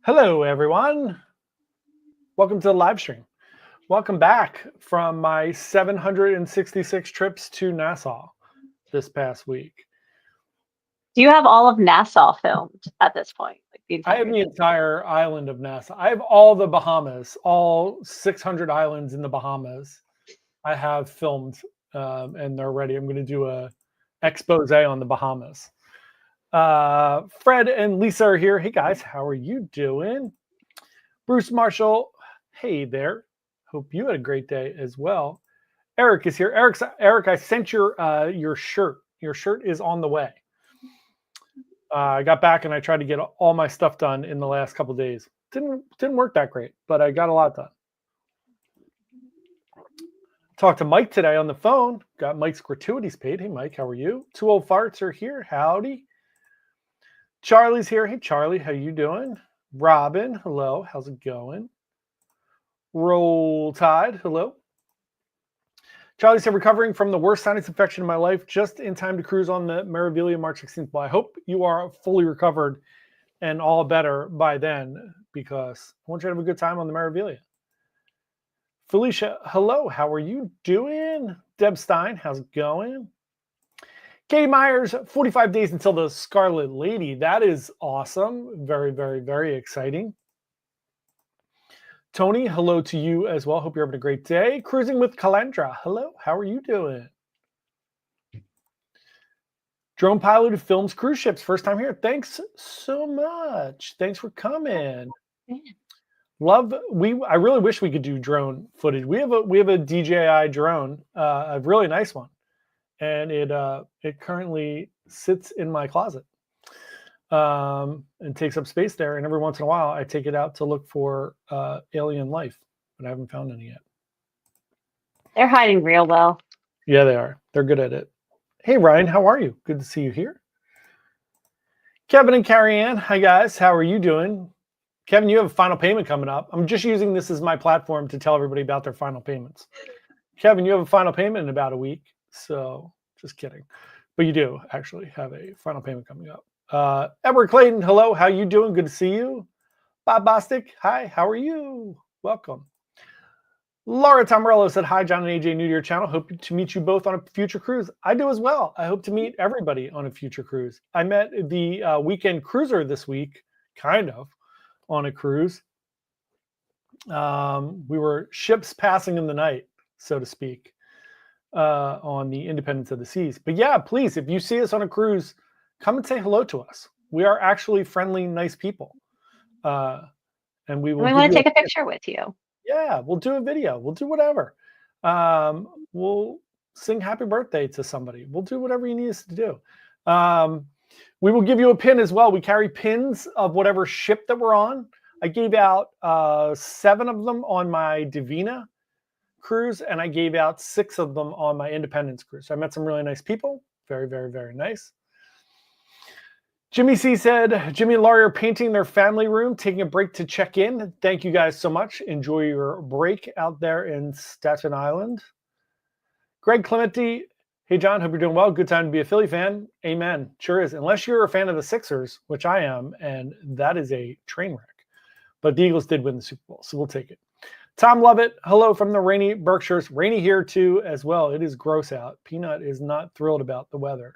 Hello, everyone. Welcome to the live stream. Welcome back from my 766 trips to Nassau this past week. Do you have all of Nassau filmed at this point? Like the I have entire the entire island of Nassau. I have all the Bahamas, all 600 islands in the Bahamas. I have filmed, and they're ready. I'm going to do a expose on the Bahamas. Fred and Lisa are here. Hey guys, how are you doing? Bruce Marshall, hey there. Hope you had a great day as well. Eric is here. Eric, I sent your shirt. Your shirt is on the way. I got back and I tried to get all my stuff done in the last couple of days. Didn't work that great, but I got a lot done. Talked to Mike today on the phone. Got Mike's gratuities paid. Hey Mike, how are you? Two old farts are here. Howdy. Charlie's here. Hey Charlie, how you doing? Robin, hello. How's it going? Roll Tide, hello. Charlie said, recovering from the worst sinus infection in my life, just in time to cruise on the Meraviglia March 16th. Well, I hope you are fully recovered and all better by then, because I want you to have a good time on the Meraviglia. Felicia, hello. How are you doing? Deb Stein, how's it going? Katie Myers, 45 days until the Scarlet Lady. That is awesome. Very, very, very exciting. Tony, hello to you as well. Hope you're having a great day. Cruising with Calandra. Hello, how are you doing? Drone pilot who films cruise ships. First time here. Thanks so much. Thanks for coming. I really wish we could do drone footage. We have a DJI drone, a really nice one, and it currently sits in my closet. And takes up space there. And every once in a while, I take it out to look for alien life, but I haven't found any yet. They're hiding real well. Yeah, they are. They're good at it. Hey, Ryan, how are you? Good to see you here. Kevin and Carrie Ann, hi guys. How are you doing? Kevin, you have a final payment coming up. I'm just using this as my platform to tell everybody about their final payments. Kevin, you have a final payment in about a week. So just kidding. But you do actually have a final payment coming up. Edward Clayton, hello, how you doing? Good to see you. Bob Bostic, hi, how are you? Welcome. Laura Tomarello said, hi, John and AJ, new to your channel. Hope to meet you both on a future cruise. I do as well. I hope to meet everybody on a future cruise. I met the weekend cruiser this week, kind of, on a cruise. We were ships passing in the night, so to speak, on the Independence of the Seas. But yeah, please, if you see us on a cruise, come and say hello to us. We are actually friendly, nice people. And we will. We want to take a picture with you. Yeah, we'll do a video. We'll do whatever. We'll sing happy birthday to somebody. We'll do whatever you need us to do. We will give you a pin as well. We carry pins of whatever ship that we're on. I gave out 7 of them on my Divina cruise, and I gave out 6 of them on my Independence cruise. So I met some really nice people. Very, very, very nice. Jimmy C said, Jimmy and Laurie are painting their family room, taking a break to check in. Thank you guys so much. Enjoy your break out there in Staten Island. Greg Clementi, hey, John, hope you're doing well. Good time to be a Philly fan. Amen. Sure is. Unless you're a fan of the Sixers, which I am, and that is a train wreck. But the Eagles did win the Super Bowl, so we'll take it. Tom Lovett, hello from the rainy Berkshires. Rainy here, too, as well. It is gross out. Peanut is not thrilled about the weather.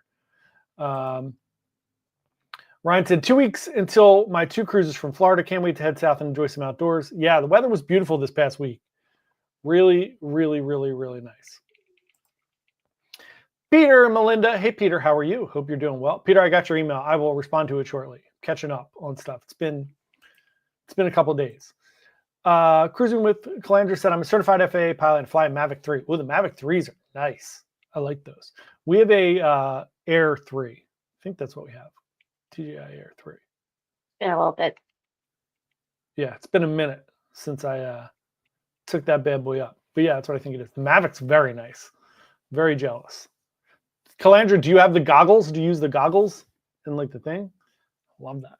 Ryan said, 2 weeks until my 2 cruises from Florida. Can't wait to head south and enjoy some outdoors. Yeah, the weather was beautiful this past week. Really, really, really, really nice. Peter and Melinda. Hey, Peter, how are you? Hope you're doing well. Peter, I got your email. I will respond to it shortly. Catching up on stuff. It's been a couple of days. Cruising with Calandra said, I'm a certified FAA pilot and fly a Mavic 3. Oh, the Mavic 3s are nice. I like those. We have a Air 3. I think that's what we have. DJI Air 3. Been a little bit. Yeah, it's been a minute since I took that bad boy up. But yeah, that's what I think it is. The Mavic's very nice. Very jealous. Calandra, do you have the goggles? Do you use the goggles in like the thing? Love that.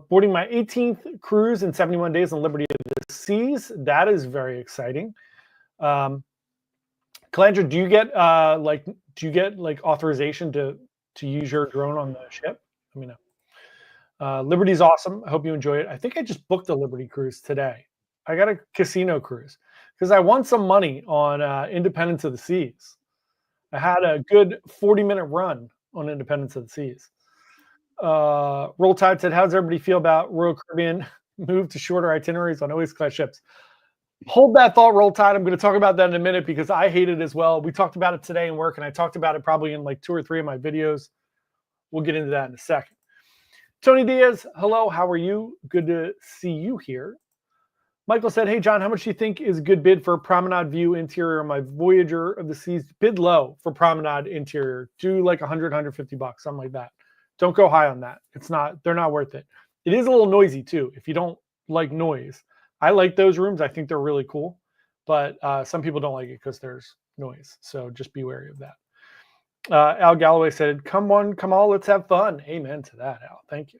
Boarding my 18th cruise in 71 days on Liberty of the Seas. That is very exciting. Calandra, do you get authorization to use your drone on the ship? Let me know. Liberty's awesome. I hope you enjoy it. I think I just booked a Liberty cruise today. I got a casino cruise because I won some money on Independence of the Seas. I had a good 40-minute run on Independence of the Seas. Roll Tide said, how's everybody feel about Royal Caribbean move to shorter itineraries on Oasis class ships? Hold that thought, Roll Tide. I'm going to talk about that in a minute because I hate it as well. We talked about it today in work, and I talked about it probably in like 2 or 3 of my videos. We'll get into that in a second. Tony Diaz, hello. How are you? Good to see you here. Michael said, hey, John, how much do you think is a good bid for Promenade View interior on my Voyager of the Seas? Bid low for Promenade interior. Do like 100, 150 bucks, something like that. Don't go high on that. They're not worth it. It is a little noisy too. If you don't like noise, I like those rooms. I think they're really cool, but some people don't like it because there's noise. So just be wary of that. Al Galloway said, come on, come all, let's have fun. Amen to that, Al. Thank you.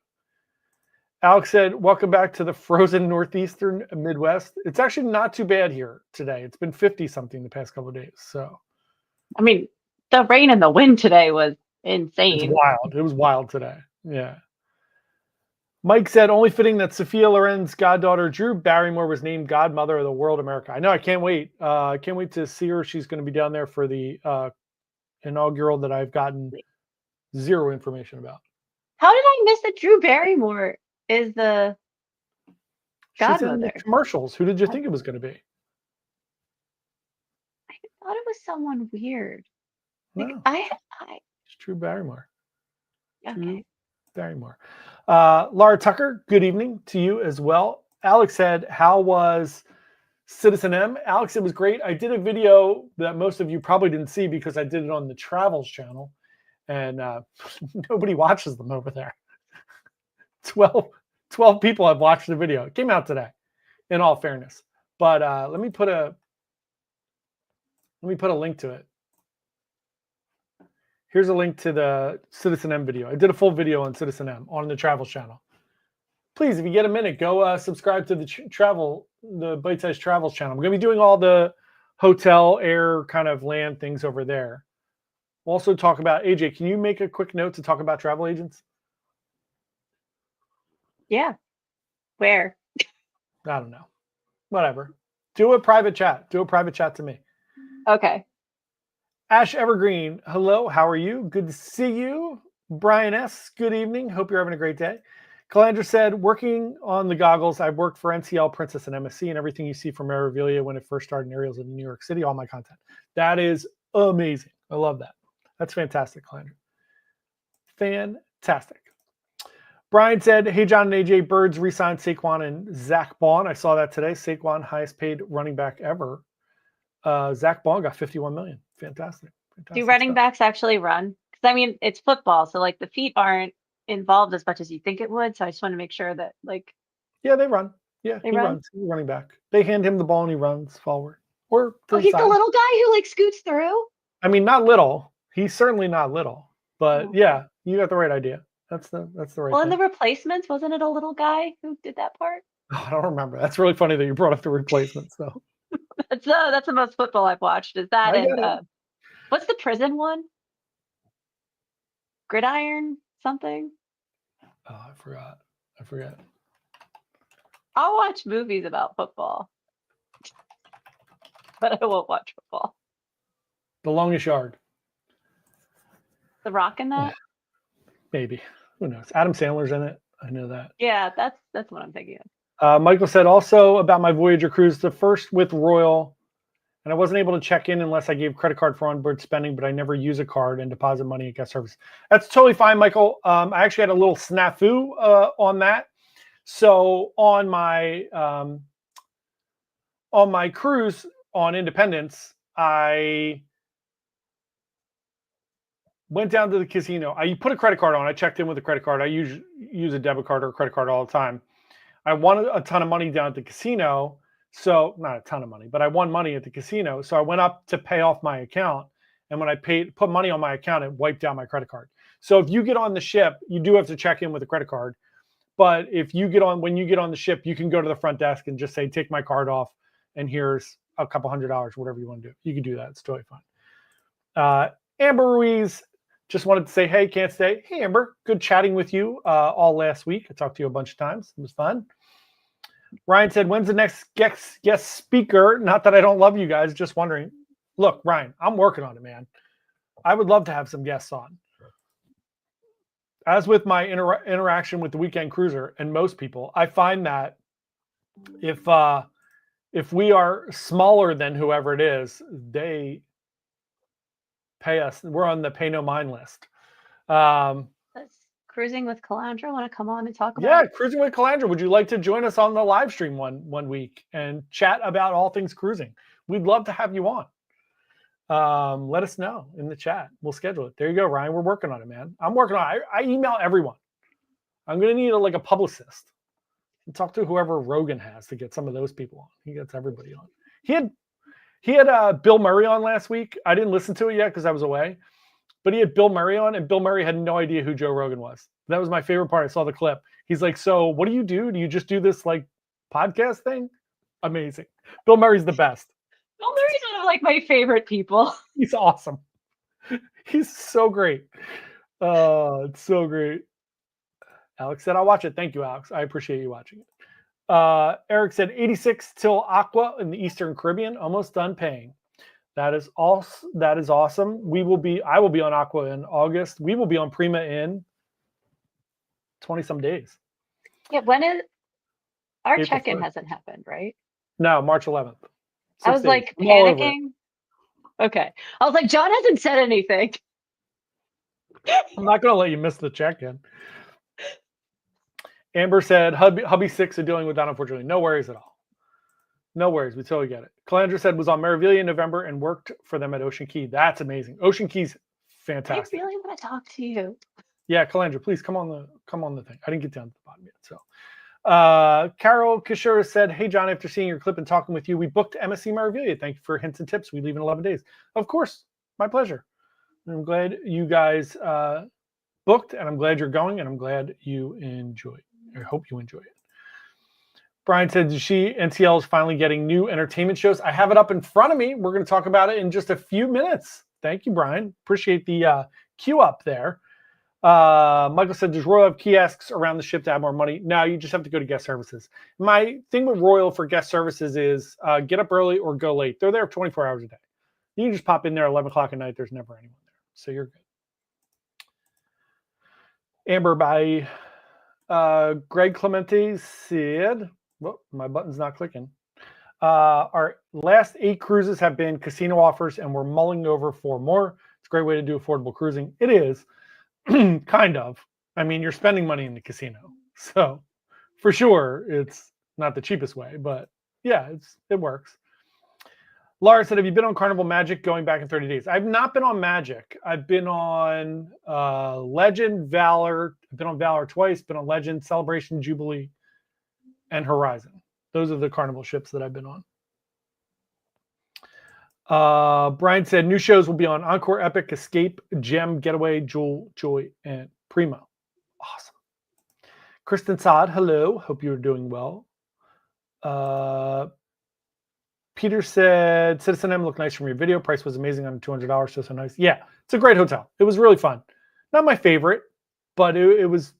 Alex said, welcome back to the frozen northeastern Midwest. It's actually not too bad here today. It's been 50-something the past couple of days. So, I mean, the rain and the wind today was insane. It's wild. It was wild today. Yeah. Mike said, only fitting that Sophia Loren's goddaughter, Drew Barrymore, was named Godmother of the World America. I know. I can't wait. I can't wait to see her. She's going to be down there for the inaugural that I've gotten zero information about. How did I miss that Drew Barrymore is the godmother? She's in the commercials. Who did you think it was going to be? I thought it was someone weird. Like, No. It's Drew Barrymore. Okay. Drew Barrymore. Laura Tucker, good evening to you as well. Alex said, how was Citizen M? Alex, it was great. I did a video that most of you probably didn't see because I did it on the Travels channel, and nobody watches them over there. 12 people have watched the video. It came out today, in all fairness. But let me put a link to it. Here's a link to the Citizen M video. I did a full video on Citizen M on the Travels channel. Please, if you get a minute, go subscribe to the Bite Size Travels channel. We're going to be doing all the hotel, air, kind of land things over there. We'll also talk about, AJ, can you make a quick note to talk about travel agents? Yeah. Where? I don't know. Whatever. Do a private chat. Do a private chat to me. Okay. Ash Evergreen, hello. How are you? Good to see you. Brian S., good evening. Hope you're having a great day. Calandra said, working on the goggles, I've worked for NCL, Princess, and MSC, and everything you see from Maravilia when it first started in Ariel's in New York City, all my content. That is amazing. I love that. That's fantastic, Calandra. Fantastic. Brian said, hey, John and AJ, Birds re-signed Saquon and Zach Baun. I saw that today. Saquon, highest paid running back ever. Zach Baun got $51 million. Fantastic. Do running backs actually run? Because I mean, it's football, so like the feet aren't involved as much as you think it would. So I just want to make sure that yeah, they run. Yeah, he runs. He's running back. They hand him the ball and he runs forward. Or he's the little guy who scoots through. I mean, not little. He's certainly not little. But yeah, you got the right idea. That's the right. Well, in the Replacements, wasn't it a little guy who did that part? Oh, I don't remember. That's really funny that you brought up the Replacements, though. That's the most football I've watched. Is that what's the prison one? Gridiron something? Oh, I forgot. I'll watch movies about football, but I won't watch football. The Longest Yard. The Rock in that? Maybe. Who knows? Adam Sandler's in it. I know that. Yeah, that's what I'm thinking of. Michael said also about my Voyager cruise, the first with Royal, and I wasn't able to check in unless I gave credit card for onboard spending, but I never use a card and deposit money at guest service. That's totally fine, Michael. I actually had a little snafu on that. So on my cruise on Independence, I went down to the casino. I put a credit card on. I checked in with a credit card. I use a debit card or a credit card all the time. I won a ton of money down at the casino. So not a ton of money, but I won money at the casino. So I went up to pay off my account. And when I put money on my account, it wiped out my credit card. So if you get on the ship, you do have to check in with a credit card. But if you when you get on the ship, you can go to the front desk and just say, take my card off. And here's a couple $100, whatever you want to do. You can do that. It's totally fine. Amber Ruiz, Just wanted to say, hey, can't stay. Hey, Amber, good chatting with you all last week. I talked to you a bunch of times. It was fun. Ryan said, when's the next guest speaker? Not that I don't love you guys, just wondering. Look, Ryan, I'm working on it, man. I would love to have some guests on. As with my interaction with the Weekend Cruiser and most people, I find that if we are smaller than whoever it is, they pay us. We're on the pay no mind list. That's Cruising with Calandra. Want to come on and talk about? Yeah, Cruising with Calandra. Would you like to join us on the live stream one week and chat about all things cruising? We'd love to have you on. Let us know in the chat. We'll schedule it. There you go, Ryan. We're working on it, man. I'm working on it. I email everyone. I'm going to need a publicist. And talk to whoever Rogan has to get some of those people on. He gets everybody on. He had Bill Murray on last week. I didn't listen to it yet because I was away. But he had Bill Murray on, and Bill Murray had no idea who Joe Rogan was. That was my favorite part. I saw the clip. He's like, so what do you do? Do you just do this podcast thing? Amazing. Bill Murray's the best. Bill Murray's one of my favorite people. He's awesome. He's so great. It's so great. Alex said, I'll watch it. Thank you, Alex. I appreciate you watching it. Eric said, 86 till Aqua in the Eastern Caribbean. Almost done paying. That is awesome. I will be on Aqua in August. We will be on Prima in 20 some days. Yeah, when is our check-in? Hasn't happened, right? No, March 11th. I was panicking. Okay. I was like, John hasn't said anything. I'm not going to let you miss the check-in. Amber said, hubby 6 are dealing with that, unfortunately. No worries at all. No worries. We totally get it. Calandra said was on Meraviglia in November and worked for them at Ocean Key. That's amazing. Ocean Key's fantastic. I really want to talk to you. Yeah, Calandra, please come on the thing. I didn't get down to the bottom yet. So Carol Kishore said, hey, John, after seeing your clip and talking with you, we booked MSC Meraviglia. Thank you for hints and tips. We leave in 11 days. Of course. My pleasure. I'm glad you guys booked, and I'm glad you're going, and I'm glad you enjoy. I hope you enjoy it. Brian said, NCL is finally getting new entertainment shows. I have it up in front of me. We're going to talk about it in just a few minutes. Thank you, Brian. Appreciate the queue up there. Michael said, does Royal have kiosks around the ship to have more money? No, you just have to go to guest services. My thing with Royal for guest services is get up early or go late. They're there 24 hours a day. You can just pop in there at 11 o'clock at night. There's never anyone there. So you're good. Amber by Greg Clemente said, well, my button's not clicking. Our last 8 cruises have been casino offers, and we're mulling over 4 more. It's a great way to do affordable cruising. It is, kind of. I mean, you're spending money in the casino. So, for sure, it's not the cheapest way. But, yeah, it works. Laura said, have you been on Carnival Magic going back in 30 days? I've not been on Magic. I've been on Legend, Valor. I've been on Valor twice. Been on Legend, Celebration, Jubilee, and Horizon. Those are the Carnival ships that I've been on. Brian said, new shows will be on Encore, Epic, Escape, Gem, Getaway, Jewel, Joy, and Prima. Awesome. Kristen Saad, hello. Hope you're doing well. Peter said, Citizen M looked nice from your video. Price was amazing on $200. So nice. Yeah, it's a great hotel. It was really fun. Not my favorite, but it was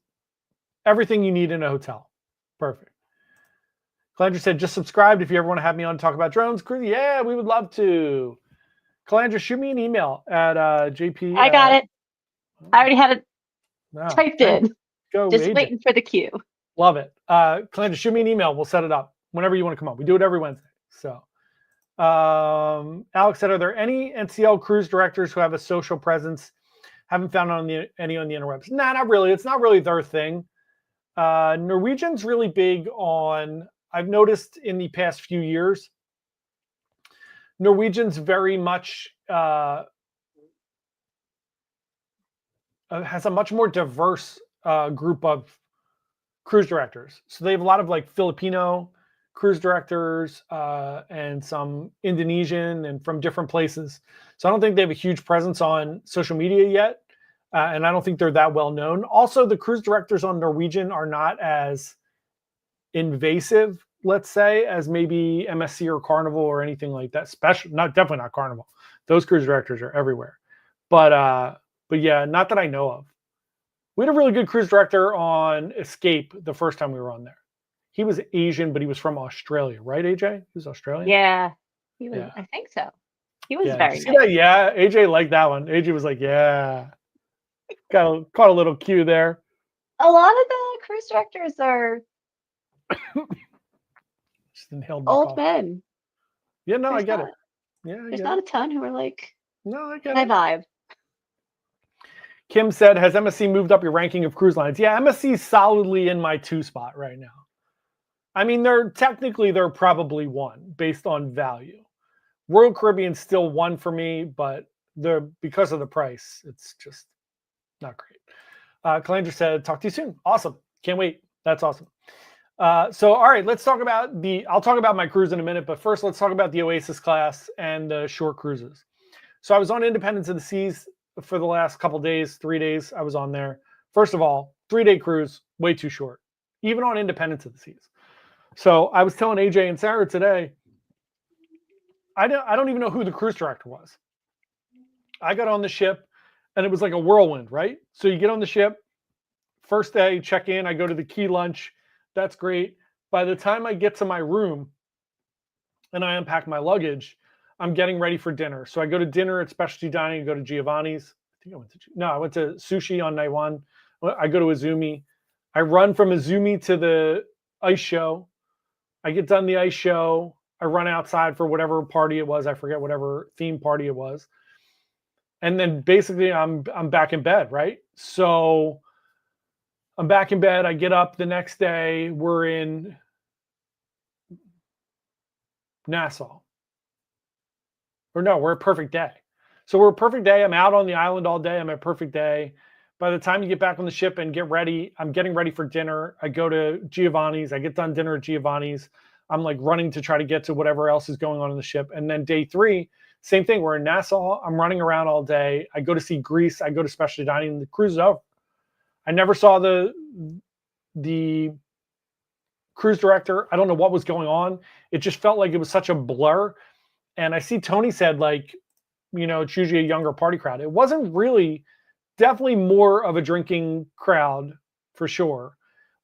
everything you need in a hotel. Perfect. Calandra said, just subscribed if you ever want to have me on to talk about drones. Yeah, we would love to. Calandra, shoot me an email at JP. I got it. I already had it typed in. Go, just waiting for the queue. Love it. Calandra, shoot me an email. We'll set it up whenever you want to come on. We do it every Wednesday. So, Alex said, are there any NCL cruise directors who have a social presence? Haven't found any on the interwebs. Nah, not really. It's not really their thing. Norwegian's really big on, I've noticed in the past few years, Norwegian's very much has a much more diverse group of cruise directors. So they have a lot of Filipino cruise directors and some Indonesian and from different places. So I don't think they have a huge presence on social media yet. And I don't think they're that well known. Also, the cruise directors on Norwegian are not as invasive, let's say, as maybe MSC or Carnival or anything like that. Definitely not Carnival. Those cruise directors are everywhere. But But yeah, not that I know of. We had a really good cruise director on Escape the first time we were on there. He was Asian, but he was from Australia, right, AJ? He was Australian? Yeah, he was. Yeah. I think so. He was Yeah. Did you very see nice. that? Yeah. AJ liked that one. AJ was like, yeah. Caught a little cue there. A lot of the cruise directors are Just inhaled my old cough. men. Yeah, no, I There's get not it. Yeah, I there's get not it. a ton who are like No, I get my it. vibe. Kim said, has MSC moved up your ranking of cruise lines? Yeah, MSC is solidly in my 2 spot right now. I mean, they're probably 1 based on value. Royal Caribbean's still 1 for me, but because of the price, it's just not great. Calandra said, talk to you soon. Awesome. Can't wait. That's awesome. So, all right, let's talk about I'll talk about my cruise in a minute, but first let's talk about the Oasis class and the short cruises. So I was on Independence of the Seas for the last couple days, 3 days. I was on there. First of all, 3-day cruise, way too short, even on Independence of the Seas. So I was telling AJ and Sarah today, I don't even know who the cruise director was. I got on the ship and it was like a whirlwind, right? So you get on the ship, first day, check in, I go to the key lunch. That's great. By the time I get to my room and I unpack my luggage, I'm getting ready for dinner. So I go to dinner at Specialty Dining, I go to Giovanni's. I went to sushi on night 1. I go to Izumi. I run from Izumi to the ice show. I get done the ice show. I run outside for whatever party it was. I forget whatever theme party it was. And then basically I'm back in bed, right? So I'm back in bed. I get up the next day. We're in Nassau. Or no, we're a Perfect Day. So we're a Perfect Day. I'm out on the island all day. I'm at Perfect Day. By the time you get back on the ship and get ready, I'm getting ready for dinner. I go to Giovanni's. I get done dinner at Giovanni's. I'm like running to try to get to whatever else is going on in the ship. And then day 3, same thing. We're in Nassau. I'm running around all day. I go to see Greece. I go to Specialty Dining. The cruise is over. I never saw the cruise director. I don't know what was going on. It just felt like it was such a blur. And I see Tony said, like, it's usually a younger party crowd. It wasn't really, definitely more of a drinking crowd for sure,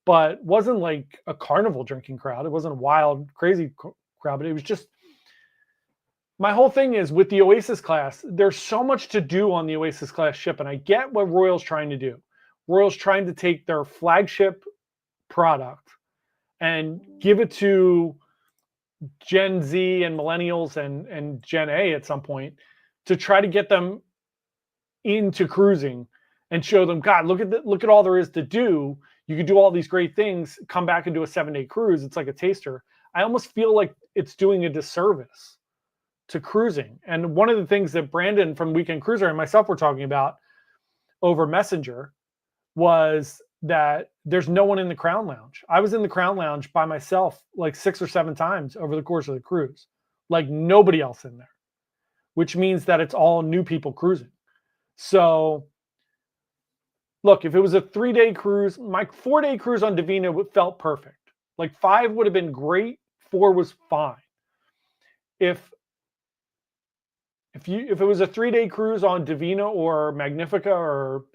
but wasn't like a carnival drinking crowd. It wasn't a wild, crazy crowd, but it was just, my whole thing is with the Oasis class, there's so much to do on the Oasis class ship. And I get what Royal's trying to do. Royal's trying to take their flagship product and give it to Gen Z and millennials and Gen A at some point to try to get them into cruising and show them, God, look at all there is to do. You could do all these great things, come back and do a 7-day cruise. It's like a taster. I almost feel like it's doing a disservice to cruising. And one of the things that Brandon from Weekend Cruiser and myself were talking about over Messenger was that there's no one in the Crown Lounge. I was in the Crown Lounge by myself like 6 or 7 times over the course of the cruise, like nobody else in there, which means that it's all new people cruising. So look, if it was a 3-day cruise, my 4-day cruise on Divina felt perfect. Like 5 would have been great. 4 was fine. If it was a 3-day cruise on Divina or Magnifica or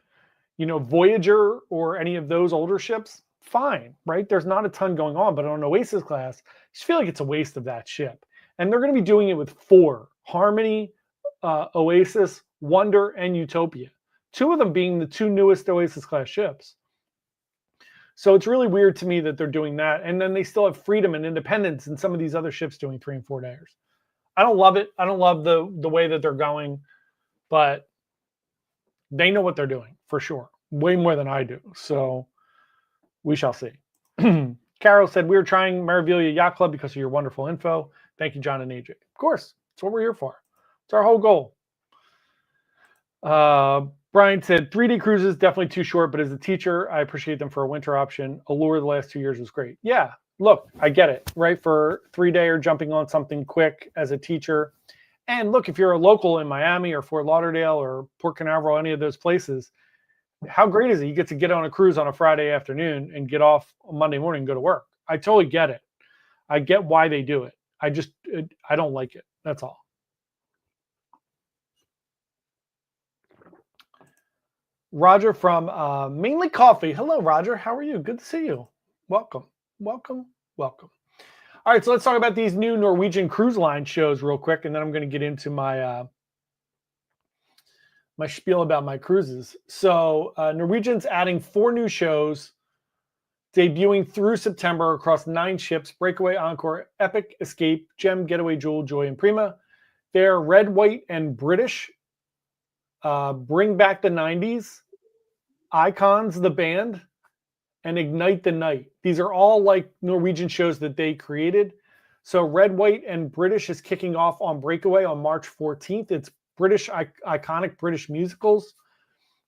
Voyager or any of those older ships, fine, right? There's not a ton going on, but on Oasis class, I just feel like it's a waste of that ship. And they're going to be doing it with 4, Harmony, Oasis, Wonder, and Utopia. 2 of them being the 2 newest Oasis class ships. So it's really weird to me that they're doing that. And then they still have Freedom and Independence and some of these other ships doing 3 and 4 days. I don't love it. I don't love the way that they're going, but they know what they're doing for sure. Way more than I do. So we shall see. Carol said, we were trying Maravilia Yacht Club because of your wonderful info. Thank you, John and AJ. Of course. That's what we're here for. It's our whole goal. Brian said, 3-day cruises, definitely too short, but as a teacher, I appreciate them for a winter option. Allure the last 2 years was great. Yeah, look, I get it, right? For 3-day or jumping on something quick as a teacher. And look, if you're a local in Miami or Fort Lauderdale or Port Canaveral, any of those places, how great is it? You get to get on a cruise on a Friday afternoon and get off on Monday morning and go to work. I totally get it. I get why they do it. I don't like it. That's all. Roger from Mainly Coffee. Hello, Roger. How are you? Good to see you. Welcome, welcome, welcome. All right, so let's talk about these new Norwegian Cruise Line shows real quick, and then I'm going to get into my my spiel about my cruises. So Norwegian's adding 4 new shows, debuting through September across 9 ships: Breakaway, Encore, Epic, Escape, Gem, Getaway, Jewel, Joy, and Prima. They're red, white, and British. Bring Back the 90s, Icons, the band, and Ignite the Night. These are all like Norwegian shows that they created. So Red, White, and British is kicking off on Breakaway on March 14th. It's British, iconic British musicals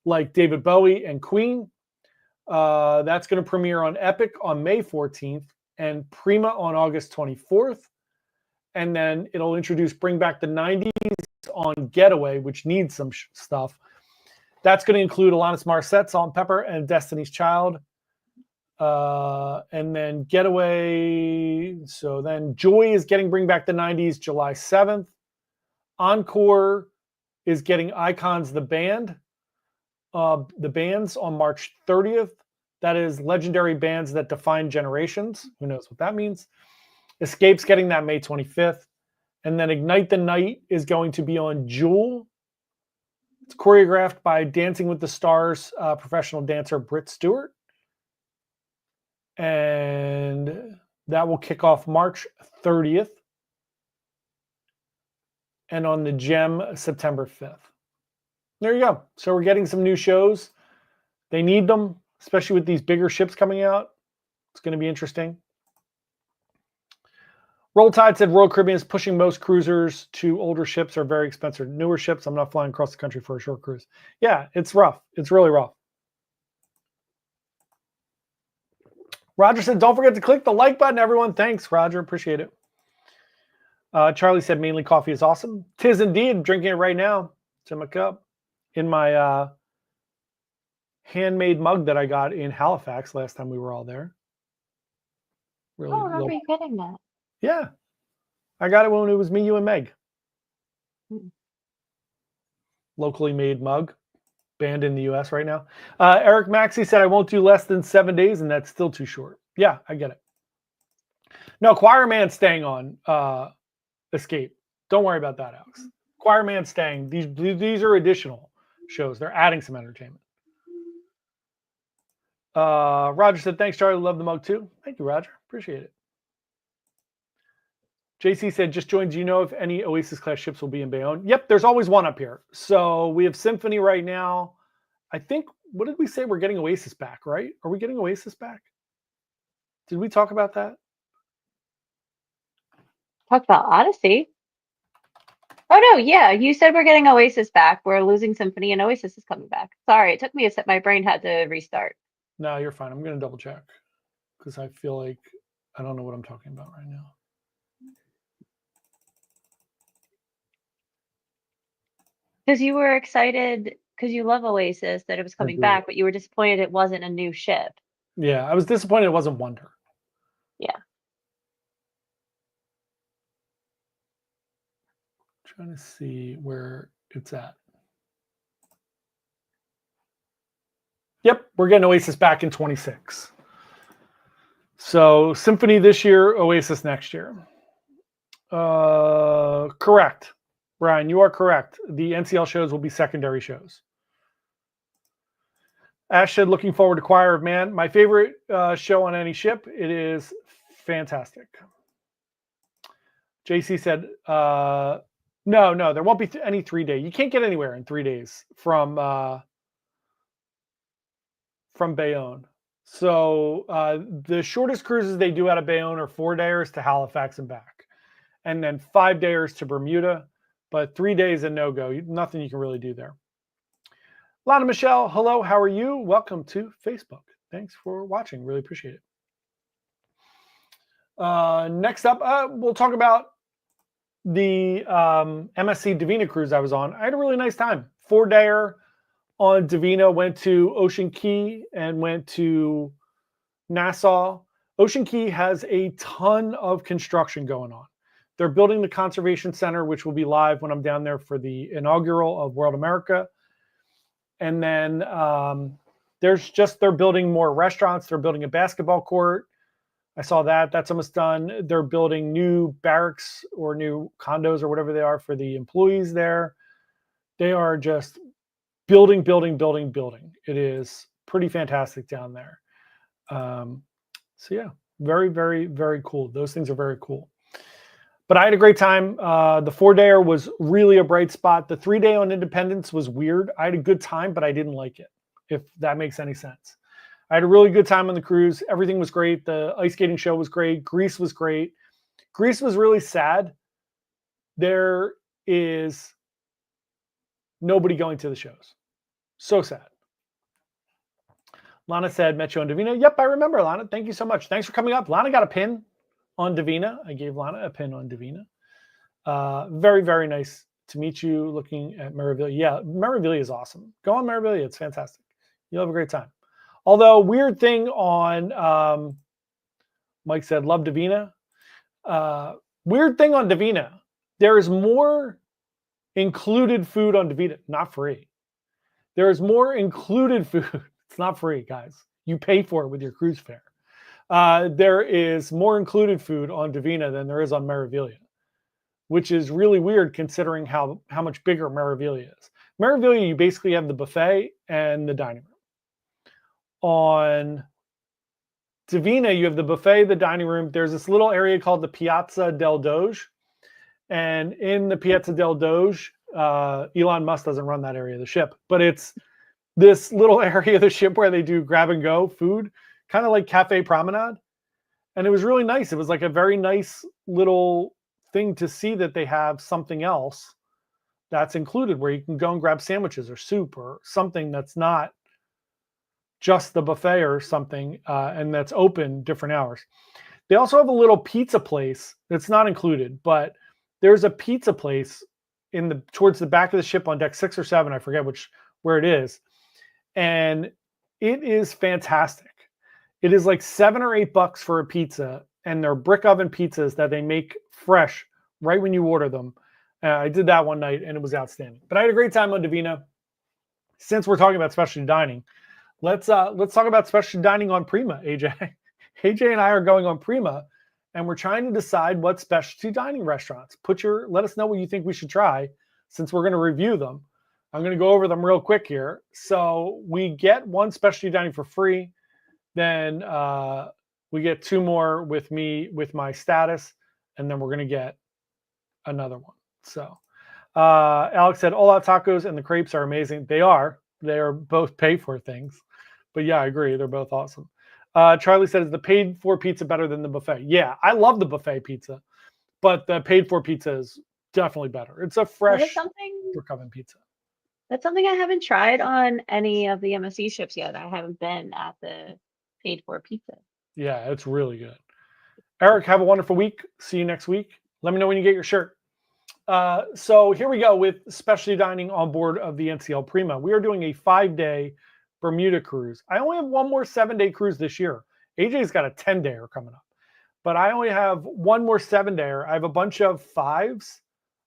like David Bowie and Queen. That's going to premiere on Epic on May 14th and Prima on August 24th. And then it'll introduce Bring Back the 90s on Getaway, which needs some stuff. That's going to include Alanis Morissette, Salt & Pepper, and Destiny's Child. And then Getaway. So then Joy is getting Bring Back the 90s July 7th. Encore is getting Icons, the band. The bands on March 30th. That is legendary bands that define generations. Who knows what that means? Escape's getting that May 25th. And then Ignite the Night is going to be on Jewel. It's choreographed by Dancing with the Stars professional dancer Britt Stewart. And that will kick off March 30th. And on the Gem, September 5th. There you go. So we're getting some new shows. They need them, especially with these bigger ships coming out. It's going to be interesting. Roll Tide said Royal Caribbean is pushing most cruisers to older ships or very expensive newer ships. I'm not flying across the country for a short cruise. Yeah, it's rough. It's really rough. Roger said, don't forget to click the like button, everyone. Thanks, Roger. Appreciate it. Charlie said, Mainly Coffee is awesome. Tis indeed. I'm drinking it right now. It's in my cup. In my handmade mug that I got in Halifax last time we were all there. Really I remember you getting that. Yeah. I got it when it was me, you, and Meg. Locally made mug. Banned in the US right now. Eric Maxey said, I won't do less than 7 days, and that's still too short. Yeah, I get it. No, Choir Man's staying on Escape. Don't worry about that, Alex. Choir Man's staying. These are additional shows. They're adding some entertainment. Roger said, thanks, Charlie. Love the mug too. Thank you, Roger. Appreciate it. JC said, just joined. Do you know if any Oasis class ships will be in Bayonne? Yep, there's always one up here. So we have Symphony right now. I think, what did we say? We're getting Oasis back, right? Are we getting Oasis back? Did we talk about that? Talk about Odyssey. Oh, no, yeah. You said we're getting Oasis back. We're losing Symphony and Oasis is coming back. Sorry, it took me a sec. My brain had to restart. No, you're fine. I'm going to double check because I feel like I don't know what I'm talking about right now. Because you were excited, because you love Oasis, that it was coming back, but you were disappointed it wasn't a new ship. Yeah, I was disappointed it wasn't Wonder. Yeah. Trying to see where it's at. Yep, we're getting Oasis back in 26. So Symphony this year, Oasis next year. Correct. Brian, you are correct. The NCL shows will be secondary shows. Ash said, looking forward to Choir of Man. My favorite show on any ship. It is fantastic. JC said, no, there won't be any 3-day. You can't get anywhere in 3 days from Bayonne. So the shortest cruises they do out of Bayonne are 4-dayers to Halifax and back. And then 5-dayers to Bermuda. But 3 days a no-go. Nothing you can really do there. Lana Michelle, hello, how are you? Welcome to Facebook. Thanks for watching. Really appreciate it. Next up, we'll talk about the MSC Divina cruise I was on. I had a really nice time. 4-dayer on Divina, went to Ocean Key and went to Nassau. Ocean Key has a ton of construction going on. They're building the conservation center, which will be live when I'm down there for the inaugural of World America. And then they're building more restaurants. They're building a basketball court. I saw that. That's almost done. They're building new barracks or new condos or whatever they are for the employees there. They are just building. It is pretty fantastic down there. So yeah, very, very, very cool. Those things are very cool. But I had a great time. The 4-dayer was really a bright spot. The 3-day on Independence was weird. I had a good time, but I didn't like it, if that makes any sense. I had a really good time on the cruise. Everything was great. The ice skating show was great. Greece was great. Greece was really sad. There is nobody going to the shows. So sad. Lana said, met you on Divina. Yep, I remember, Lana. Thank you so much. Thanks for coming up. Lana got a pin on Divina. I gave Lana a pin on Divina. Very, very nice to meet you looking at Meraviglia. Yeah, Meraviglia is awesome. Go on Meraviglia. It's fantastic. You'll have a great time. Although, weird thing on, Mike said, love Divina. Weird thing on Divina. There is more included food on Divina, not free. There is more included food. It's not free, guys. You pay for it with your cruise fare. There is more included food on Divina than there is on Meraviglia, which is really weird considering how much bigger Meraviglia is. Meraviglia, you basically have the buffet and the dining room. On Divina, you have the buffet, the dining room. There's this little area called the Piazza del Doge. And in the Piazza del Doge, Elon Musk doesn't run that area of the ship, but it's this little area of the ship where they do grab and go food, kind of like Cafe Promenade. And it was really nice. It was like a very nice little thing to see that they have something else that's included where you can go and grab sandwiches or soup or something that's not just the buffet or something, and that's open different hours. They also have a little pizza place that's not included, but there's a pizza place towards the back of the ship on deck 6 or 7. I forget where it is. And it is fantastic. It is like $7 or $8 for a pizza, and they're brick oven pizzas that they make fresh right when you order them. I did that one night, and it was outstanding. But I had a great time on Divina. Since we're talking about specialty dining, let's talk about specialty dining on Prima, AJ. AJ and I are going on Prima, and we're trying to decide what specialty dining restaurants. Let us know what you think we should try, since we're going to review them. I'm going to go over them real quick here. So we get one specialty dining for free. Then we get 2 more with my status, and then we're going to get another one. So Alex said, all out tacos and the crepes are amazing. They are both pay for things. But yeah, I agree. They're both awesome. Charlie said, is the paid for pizza better than the buffet? Yeah, I love the buffet pizza, but the paid for pizza is definitely better. It's a fresh brick oven pizza. That's something I haven't tried on any of the MSC ships yet. I haven't been at the paid for pizza. Yeah, it's really good. Eric, have a wonderful week. See you next week. Let me know when you get your shirt. So here we go with specialty dining on board of the NCL Prima. We are doing a 5-day Bermuda cruise. I only have one more 7-day cruise this year. AJ's got a 10-dayer coming up, but I only have one more 7-dayer. I have a bunch of 5s.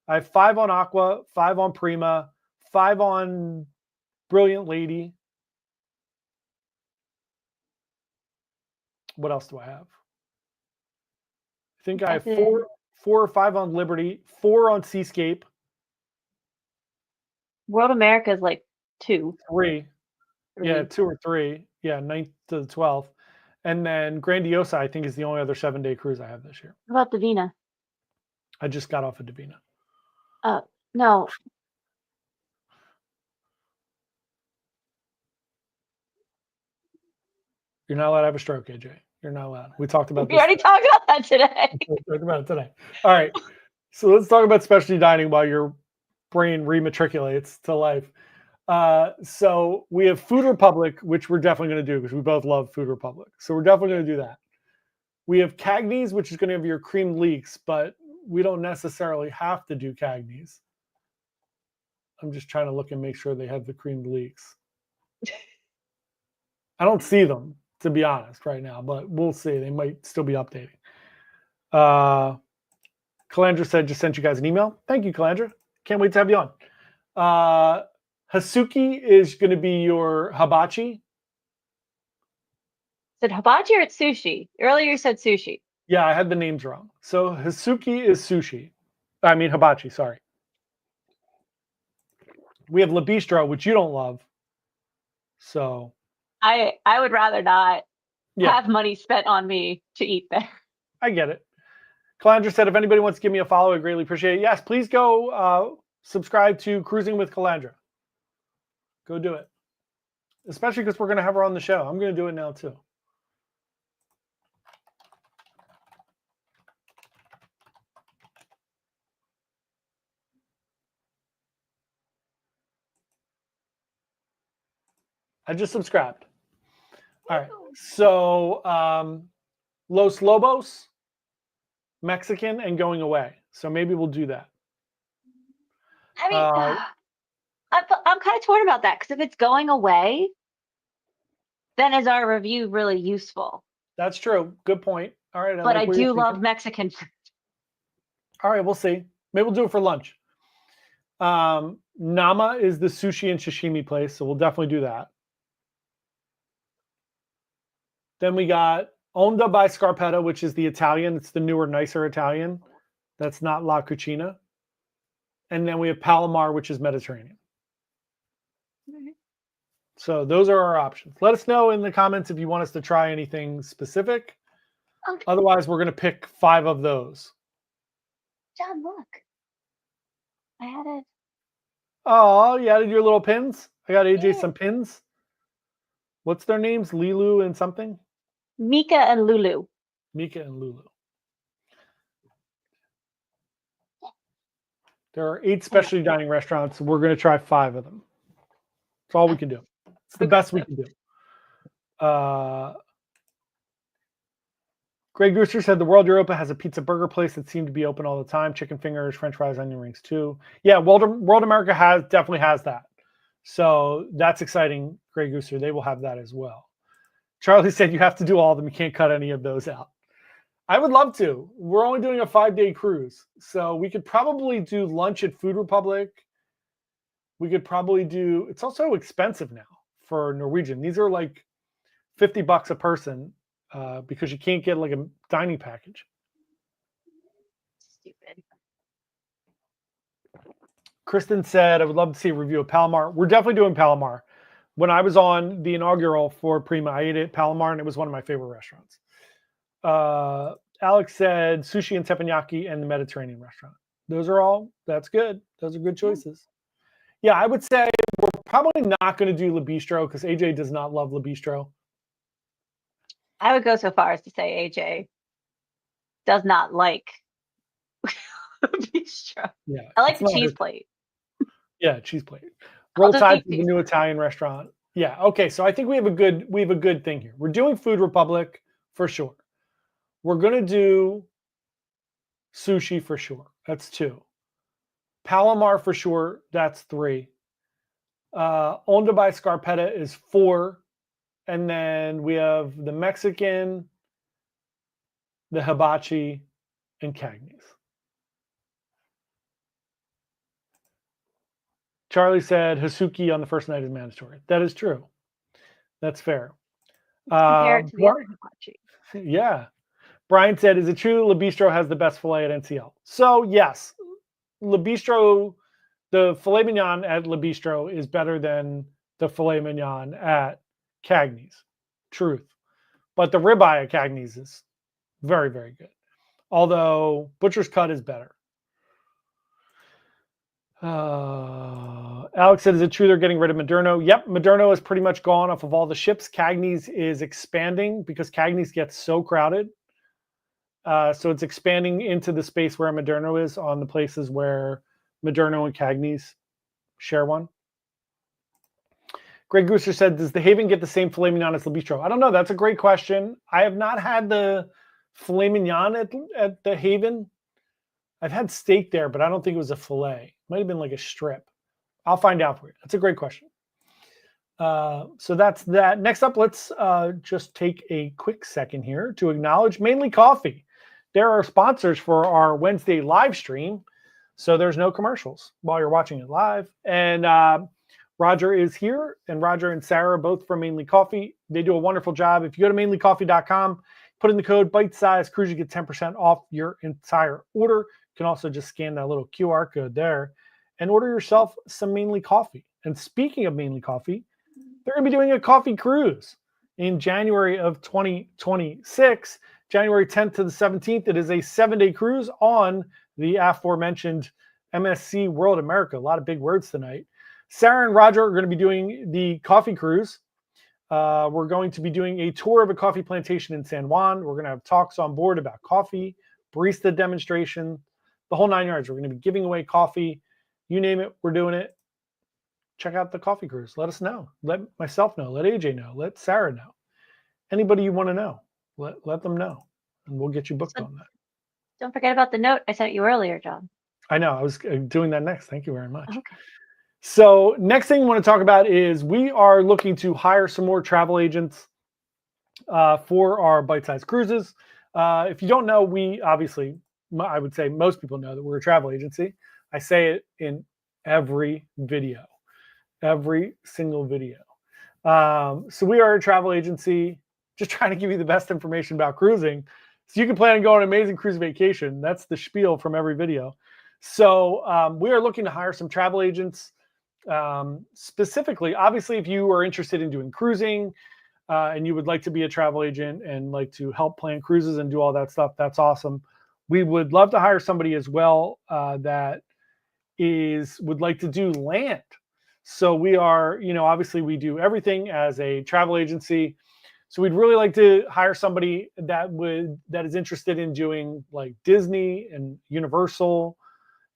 I have 5 on Aqua, 5 on Prima, 5 on Brilliant Lady. What else do I have? I think I have 4 or 5 on Liberty, 4 on Seascape. World America is like 2. 3. Yeah, 2 or 3. Yeah, 9th to the 12th. And then Grandiosa, I think, is the only other 7-day cruise I have this year. What about Divina? I just got off of Divina. No. You're not allowed to have a stroke, AJ. You're not allowed. We talked about this. We already talked about that today. We talked about it today. All right. So let's talk about specialty dining while your brain rematriculates to life. So we have Food Republic, which we're definitely going to do because we both love Food Republic. So we're definitely going to do that. We have Cagney's, which is going to have your creamed leeks, but we don't necessarily have to do Cagney's. I'm just trying to look and make sure they have the creamed leeks. I don't see them, to be honest, right now, but we'll see. They might still be updating. Calandra said, just sent you guys an email. Thank you, Calandra. Can't wait to have you on. Hasuki is going to be your hibachi. Is it hibachi or it's sushi? Earlier you said sushi. Yeah, I had the names wrong. So Hasuki is sushi. I mean hibachi, sorry. We have Le Bistro, which you don't love. So I would rather not yeah, have money spent on me to eat there. I get it. Calandra said, if anybody wants to give me a follow, I greatly appreciate it. Yes, please go subscribe to Cruising with Calandra. Go do it. Especially because we're going to have her on the show. I'm going to do it now too. I just subscribed. All right. So Los Lobos, Mexican, and going away. So maybe we'll do that. I mean, I'm kind of torn about that because if it's going away, then is our review really useful? That's true. Good point. All right. But I what you're do love thinking. Mexican food. All right. We'll see. Maybe we'll do it for lunch. Nama is the sushi and sashimi place. So we'll definitely do that. Then we got Onda by Scarpetta, which is the Italian. It's the newer, nicer Italian. That's not La Cucina. And then we have Palomar, which is Mediterranean. Mm-hmm. So those are our options. Let us know in the comments if you want us to try anything specific. Okay. Otherwise, we're going to pick 5 of those. John, look. I had it. Oh, you added your little pins? I got AJ Yeah. some pins. What's their names? Lilu and something? Mika and Lulu. Mika and Lulu. There are 8 specialty dining restaurants. We're going to try 5 of them. That's all we can do. It's the best we can do. Greg Gooster said the World Europa has a pizza burger place that seemed to be open all the time. Chicken fingers, French fries, onion rings too. Yeah, World America definitely has that. So that's exciting, Greg Gooster. They will have that as well. Charlie said you have to do all of them. You can't cut any of those out. I would love to. We're only doing a 5-day cruise. So we could probably do lunch at Food Republic. We could probably do, it's also expensive now for Norwegian. These are like $50 a person because you can't get like a dining package. Stupid. Kristen said, I would love to see a review of Palomar. We're definitely doing Palomar. When I was on the inaugural for Prima, I ate at Palomar and it was one of my favorite restaurants. Alex said sushi and teppanyaki and the Mediterranean restaurant. That's good. Those are good choices. Yeah, I would say we're probably not going to do Le Bistro because AJ does not love Le Bistro. I would go so far as to say AJ does not like bistro. Yeah, I like the cheese plate. Yeah, cheese plate. Roll Tide is the new Italian restaurant. Yeah, okay. So I think we have a good thing here. We're doing Food Republic for sure. We're gonna do sushi for sure. That's 2. Palomar for sure. That's 3. Onda by Scarpetta is 4. And then we have the Mexican, the hibachi, and Cagney's. Charlie said Hasuki on the first night is mandatory. That is true. That's fair. Compare it to the other hibachi. Yeah. Brian said, is it true Le Bistro has the best filet at NCL? So, yes. Le Bistro, the filet mignon at Le Bistro is better than the filet mignon at Cagney's. Truth. But the ribeye at Cagney's is very, very good. Although Butcher's Cut is better. Alex said, is it true they're getting rid of Moderno? Yep, Moderno is pretty much gone off of all the ships. Cagney's is expanding because Cagney's gets so crowded. So it's expanding into the space where Moderno is on the places where Moderno and Cagney's share one. Greg Gooster said, does the Haven get the same filet mignon as Le Bistro? I don't know. That's a great question. I have not had the filet mignon at the Haven. I've had steak there, but I don't think it was a filet. It might have been like a strip. I'll find out for you. That's a great question. So that's that. Next up, let's just take a quick second here to acknowledge Mainly Coffee. They're our sponsors for our Wednesday live stream. So there's no commercials while you're watching it live. And Roger is here, and Roger and Sarah, both from Mainly Coffee. They do a wonderful job. If you go to mainlycoffee.com, put in the code Bite Size Cruise, you get 10% off your entire order. You can also just scan that little QR code there and order yourself some Mainly Coffee. And speaking of Mainly Coffee, they're going to be doing a coffee cruise in January of 2026, January 10th to the 17th. It is a 7-day cruise on the aforementioned MSC World America. A lot of big words tonight. Sarah and Roger are going to be doing the coffee cruise. We're going to be doing a tour of a coffee plantation in San Juan. We're going to have talks on board about coffee, barista demonstration, the whole 9 yards. We're going to be giving away coffee. You name it, we're doing it. Check out the coffee cruise. Let us know. Let myself know. Let AJ know. Let Sarah know. Anybody you want to know, let them know. And we'll get you booked on that. Don't forget about the note I sent you earlier, John. I know. I was doing that next. Thank you very much. Okay. So next thing we want to talk about is we are looking to hire some more travel agents for our bite-sized cruises. If you don't know, we obviously, I would say most people know that we're a travel agency. I say it in every video, every single video. So we are a travel agency, just trying to give you the best information about cruising so you can plan on going on an amazing cruise vacation. That's the spiel from every video. So we are looking to hire some travel agents. Specifically, obviously, if you are interested in doing cruising and you would like to be a travel agent and like to help plan cruises and do all that stuff, that's awesome. We would love to hire somebody as well that would like to do land. So we are, obviously we do everything as a travel agency. So we'd really like to hire somebody that is interested in doing like Disney and Universal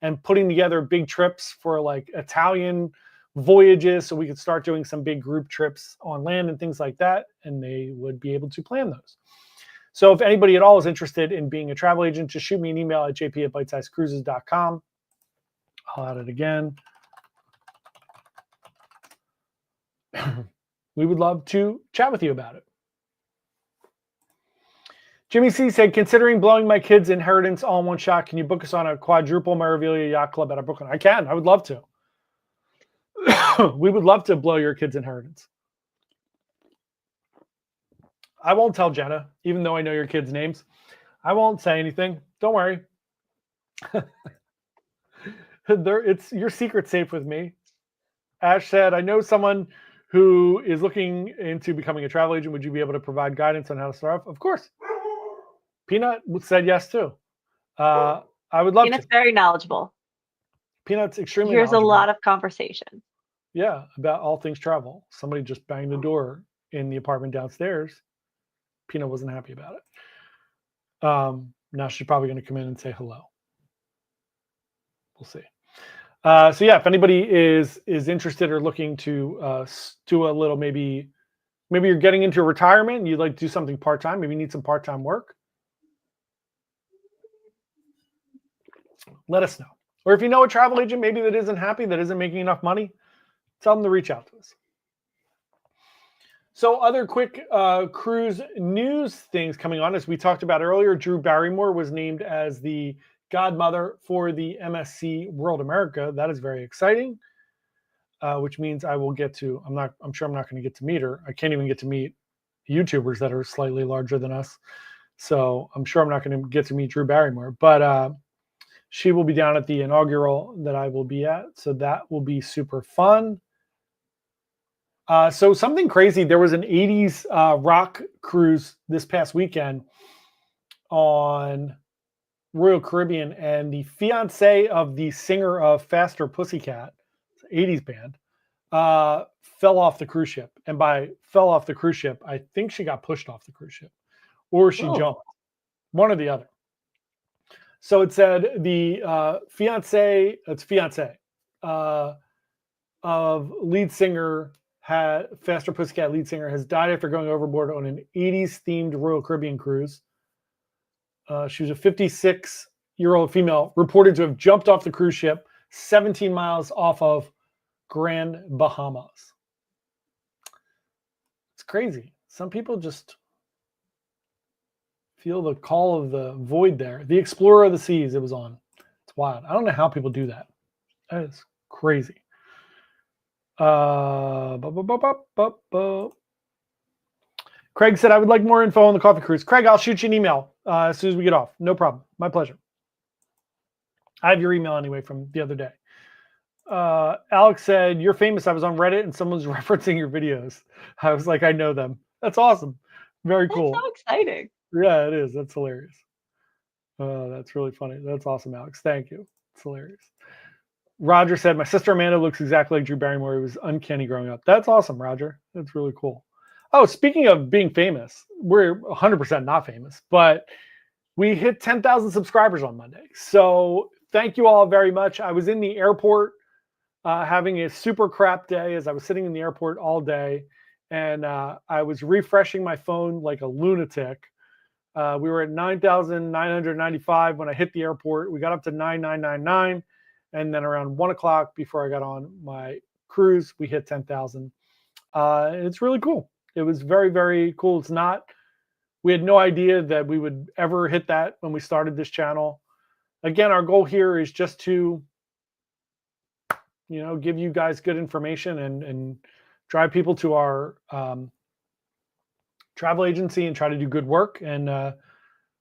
and putting together big trips for like Italian voyages, so we could start doing some big group trips on land and things like that, and they would be able to plan those. So if anybody at all is interested in being a travel agent, just shoot me an email at jp@bitesizecruises.com. I'll add it again. We would love to chat with you about it. Jimmy C said, considering blowing my kids' inheritance all in one shot, can you book us on a quadruple Meraviglia Yacht Club at Brooklyn? I can. I would love to. We would love to blow your kids' inheritance. I won't tell Jenna, even though I know your kids' names. I won't say anything. Don't worry. It's your secret safe with me. Ash said, I know someone who is looking into becoming a travel agent. Would you be able to provide guidance on how to start off? Of course. Peanut said yes too. I would love Peanut's to. very knowledgeable. Peanut's extremely Here's knowledgeable. a lot of conversation. Yeah, about all things travel. Somebody just banged the door in the apartment downstairs. Peanut wasn't happy about it. Now she's probably going to come in and say hello. We'll see. So yeah, if anybody is interested or looking to do a little, maybe you're getting into retirement and you'd like to do something part-time, maybe you need some part-time work, let us know. Or if you know a travel agent maybe that isn't happy, that isn't making enough money, tell them to reach out to us. So other quick cruise news things coming on, as we talked about earlier, Drew Barrymore was named as the godmother for the MSC World America. That is very exciting, which means I will get to, I'm sure I'm not going to get to meet her. I can't even get to meet YouTubers that are slightly larger than us. So I'm sure I'm not going to get to meet Drew Barrymore, but she will be down at the inaugural that I will be at. So that will be super fun. So something crazy, there was an 80s rock cruise this past weekend on Royal Caribbean, and the fiance of the singer of Faster Pussycat, 80s band, fell off the cruise ship. And by fell off the cruise ship, I think she got pushed off the cruise ship or she jumped, one or the other. So it said the fiance of lead singer, Faster Pussycat lead singer, has died after going overboard on an 80s themed Royal Caribbean cruise. She was a 56-year-old female reported to have jumped off the cruise ship 17 miles off of Grand Bahamas. It's crazy. Some people just feel the call of the void there. The Explorer of the Seas, it was on. It's wild. I don't know how people do that. That is crazy. bu- bu- bu- bu- bu- bu. Craig said, I would like more info on the coffee cruise. Craig, I'll shoot you an email as soon as we get off. No problem. My pleasure. I have your email anyway from the other day. Alex said, you're famous. I was on Reddit and someone's referencing your videos. I was like, I know them. That's awesome. Very cool. That's so exciting. Yeah, it is. That's hilarious. That's really funny. That's awesome, Alex. Thank you. It's hilarious. Roger said, my sister Amanda looks exactly like Drew Barrymore. It was uncanny growing up. That's awesome, Roger. That's really cool. Oh, speaking of being famous, we're 100% not famous, but we hit 10,000 subscribers on Monday. So thank you all very much. I was in the airport having a super crap day as I was sitting in the airport all day, and I was refreshing my phone like a lunatic. We were at 9,995 when I hit the airport. We got up to 9,999. And then around 1 o'clock before I got on my cruise, we hit 10,000. It's really cool. It was very, very cool. We had no idea that we would ever hit that when we started this channel. Again, our goal here is just to, give you guys good information and drive people to our travel agency and try to do good work. And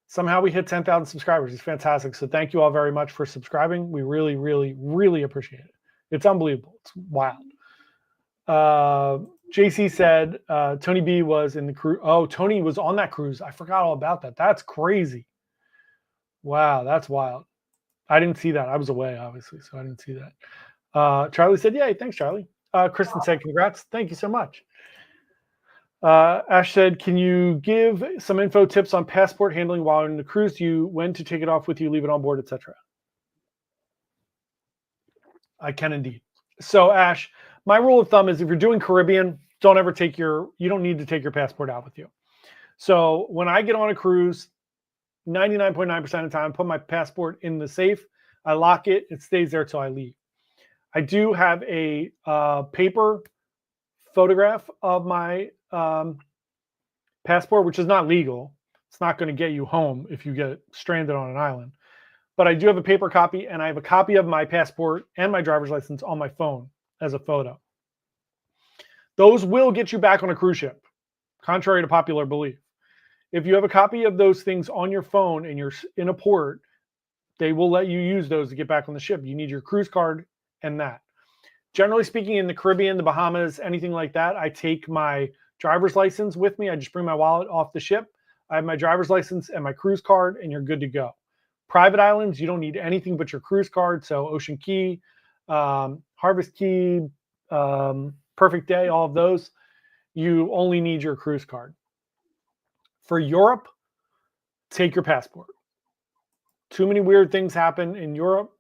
somehow we hit 10,000 subscribers. It's fantastic. So thank you all very much for subscribing. We really, really, really appreciate it. It's unbelievable. It's wild. JC said Tony B was in the cruise. Oh, Tony was on that cruise. I forgot all about that. That's crazy. Wow, that's wild. I didn't see that. I was away, obviously, so I didn't see that. Charlie said, yay, thanks, Charlie. Kristen said, congrats. Thank you so much. Ash said, can you give some info tips on passport handling while on the cruise? When to take it off with you, leave it on board, etc. I can indeed. So Ash, my rule of thumb is if you're doing Caribbean, you don't need to take your passport out with you. So when I get on a cruise, 99.9% of the time, I put my passport in the safe. I lock it. It stays there till I leave. I do have a paper photograph of my passport, which is not legal. It's not going to get you home if you get stranded on an island. But I do have a paper copy, and I have a copy of my passport and my driver's license on my phone as a photo. Those will get you back on a cruise ship, contrary to popular belief. If you have a copy of those things on your phone and you're in a port, they will let you use those to get back on the ship. You need your cruise card and that. Generally speaking, in the Caribbean, the Bahamas, anything like that, I take my driver's license with me. I just bring my wallet off the ship. I have my driver's license and my cruise card, and you're good to go. Private islands, you don't need anything but your cruise card. So Ocean Key, Harvest Key, Perfect Day, all of those, you only need your cruise card. For Europe, take your passport. Too many weird things happen in Europe.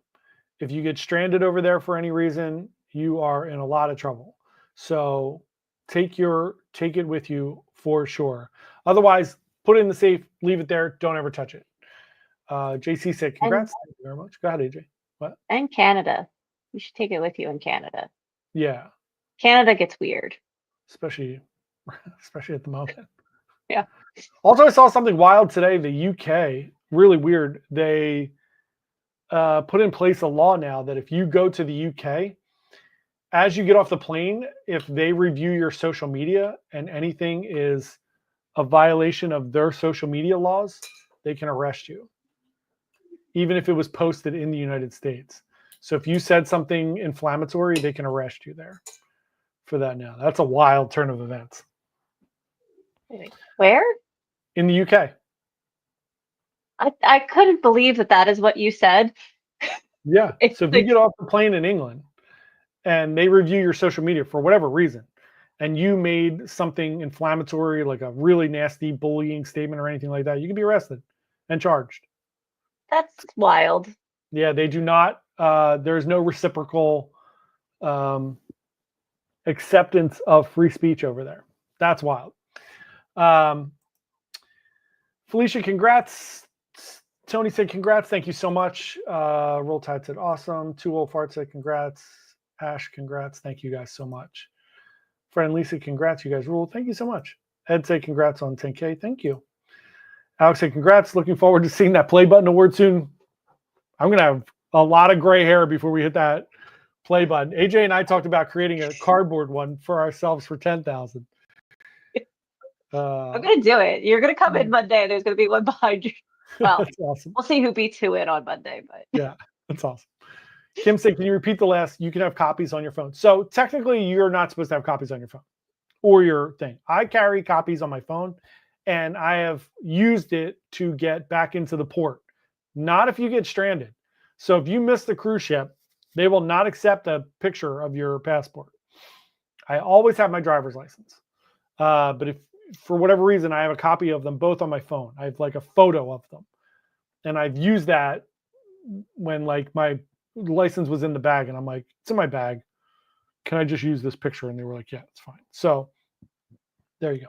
If you get stranded over there for any reason, you are in a lot of trouble. So take it with you for sure. Otherwise, put it in the safe, leave it there, don't ever touch it. JC said, congrats. Thank you very much. Go ahead, AJ. What? And Canada. You should take it with you in Canada. Yeah. Canada gets weird. Especially at the moment. Yeah. Also, I saw something wild today. The UK, really weird. They put in place a law now that if you go to the UK, as you get off the plane, if they review your social media and anything is a violation of their social media laws, they can arrest you, even if it was posted in the United States. So if you said something inflammatory, they can arrest you there for that now. That's a wild turn of events. Where? In the UK. I couldn't believe that is what you said. Yeah. So if you get off the plane in England and they review your social media for whatever reason, and you made something inflammatory, like a really nasty bullying statement or anything like that, you can be arrested and charged. That's wild. Yeah, they do not. There's no reciprocal acceptance of free speech over there. That's wild. Felicia, congrats. Tony said, congrats. Thank you so much. Roll Tide said, awesome. Two Old Fart said, congrats. Ash, congrats. Thank you guys so much. Friend Lisa, congrats. You guys rule. Thank you so much. Ed said, congrats on 10K. Thank you. Alex said, congrats. Looking forward to seeing that play button award soon. I'm going to have a lot of gray hair before we hit that Play button. AJ and I talked about creating a cardboard one for ourselves for 10,000. I'm gonna do it. You're gonna come in Monday. There's gonna be one behind you. Well, that's awesome. We'll see who beats who in on Monday, but yeah, that's awesome. Kim said, can you repeat the last? You can have copies on your phone. So technically, you're not supposed to have copies on your phone or your thing. I carry copies on my phone, and I have used it to get back into the port. Not if you get stranded. So if you miss the cruise ship, they will not accept a picture of your passport. I always have my driver's license. But if for whatever reason I have a copy of them both on my phone, I have like a photo of them. And I've used that when like my license was in the bag and I'm like, it's in my bag. Can I just use this picture? And they were like, yeah, it's fine. So there you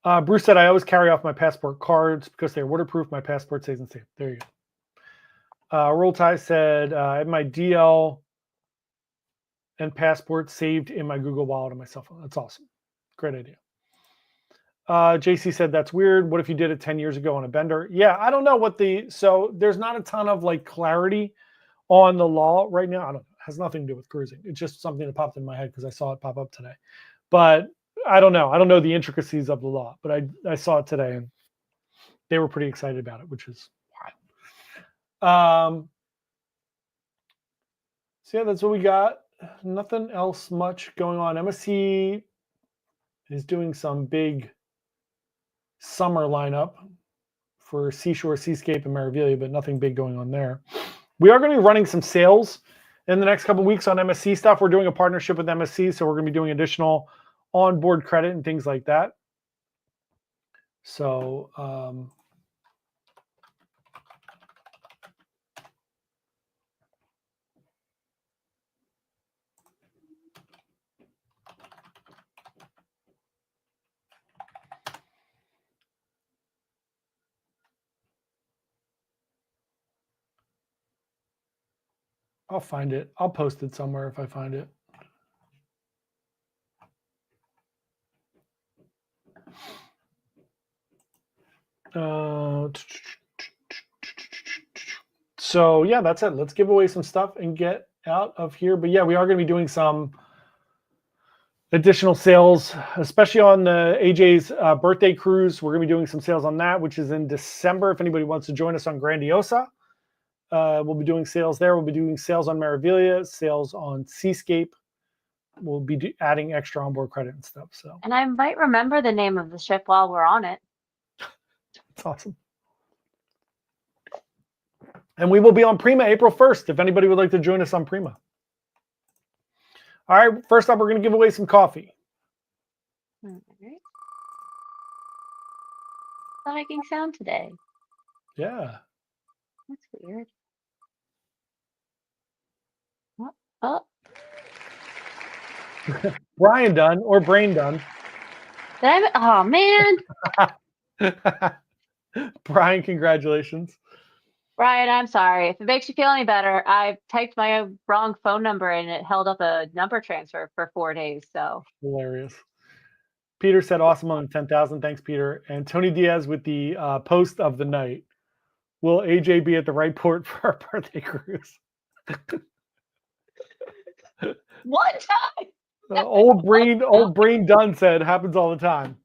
go. Bruce said, I always carry off my passport cards because they're waterproof. My passport stays in safe. There you go. Roll Tide said, I have my DL and passport saved in my Google Wallet on my cell phone. That's awesome. Great idea. JC said, that's weird. What if you did it 10 years ago on a bender? Yeah, I don't know so there's not a ton of like clarity on the law right now. I don't know. It has nothing to do with cruising. It's just something that popped in my head because I saw it pop up today. But I don't know. I don't know the intricacies of the law, but I saw it today and they were pretty excited about it, which is wild. So yeah, that's what we got. Nothing else much going on. MSC is doing some big summer lineup for Seashore, Seascape, and Meraviglia, but nothing big going on there. We are going to be running some sales in the next couple of weeks on MSC stuff. We're doing a partnership with MSC, so we're going to be doing additional onboard credit and things like that. So I'll find it. I'll post it somewhere if I find it. So yeah, that's it. Let's give away some stuff and get out of here. But yeah, we are going to be doing some additional sales, especially on the AJ's birthday cruise. We're going to be doing some sales on that, which is in December. If anybody wants to join us on Grandiosa, we'll be doing sales there. We'll be doing sales on Meraviglia, sales on Seascape. We'll be adding extra onboard credit and stuff. So, and I might remember the name of the ship while we're on it. It's awesome. And we will be on Prima April 1st, if anybody would like to join us on Prima. All right, first up, we're going to give away some coffee. All right. The hiking sound today. Yeah. That's weird. Oh. Brian done or Brain done. Oh, man. Brian, congratulations. Brian, I'm sorry. If it makes you feel any better, I typed my wrong phone number and it held up a number transfer for 4 days. So Hilarious. Peter said, awesome on the 10,000. Thanks, Peter. And Tony Diaz with the post of the night. Will AJ be at the right port for our birthday cruise? One time. Old brain done said, happens all the time.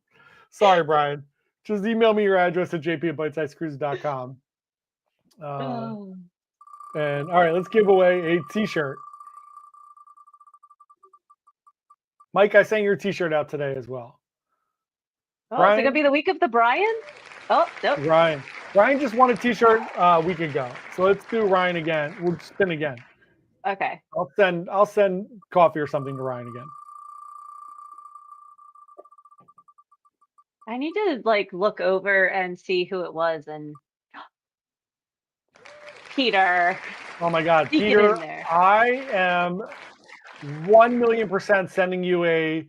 Sorry, Brian. Just email me your address at jp@bitesizecruises.com. And all right, let's give away a t-shirt. Mike, I sent your t-shirt out today as well. Oh, Brian, is it gonna be the week of the Brian? Oh, nope. Ryan just won a t-shirt a week ago. So let's do Ryan again. We'll spin again. Okay. I'll send coffee or something to Ryan again. I need to like look over and see who it was and Peter. Oh my God, Peter! I am 1,000,000% sending you a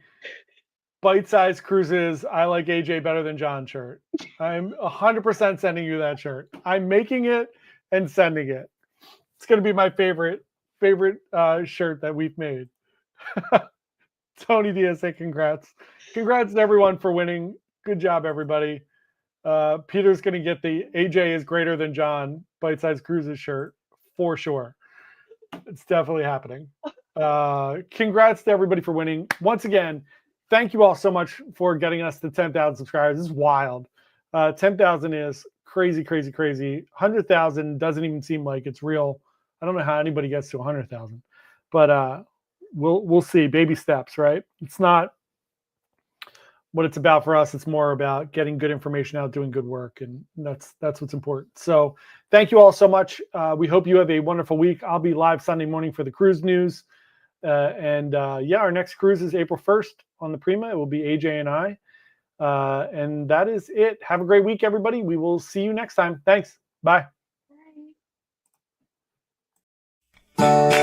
Bite-Sized Cruises I like AJ better than John shirt. I'm 100% sending you that shirt. I'm making it and sending it. It's going to be my favorite shirt that we've made. Tony Diaz said congrats. Congrats to everyone for winning. Good job, everybody. Peter's going to get the AJ is greater than John Bite-Sized Cruises shirt for sure. It's definitely happening. Congrats to everybody for winning. Once again, thank you all so much for getting us to 10,000 subscribers. This is wild. 10,000 is crazy, crazy, crazy. 100,000 doesn't even seem like it's real. I don't know how anybody gets to 100,000, but we'll see. Baby steps, right? It's not what it's about for us. It's more about getting good information out, doing good work, and that's what's important. So thank you all so much. We hope you have a wonderful week. I'll be live Sunday morning for the cruise news. Yeah, our next cruise is April 1st on the Prima. It will be AJ and I. And that is it. Have a great week, everybody. We will see you next time. Thanks. Bye. Bye.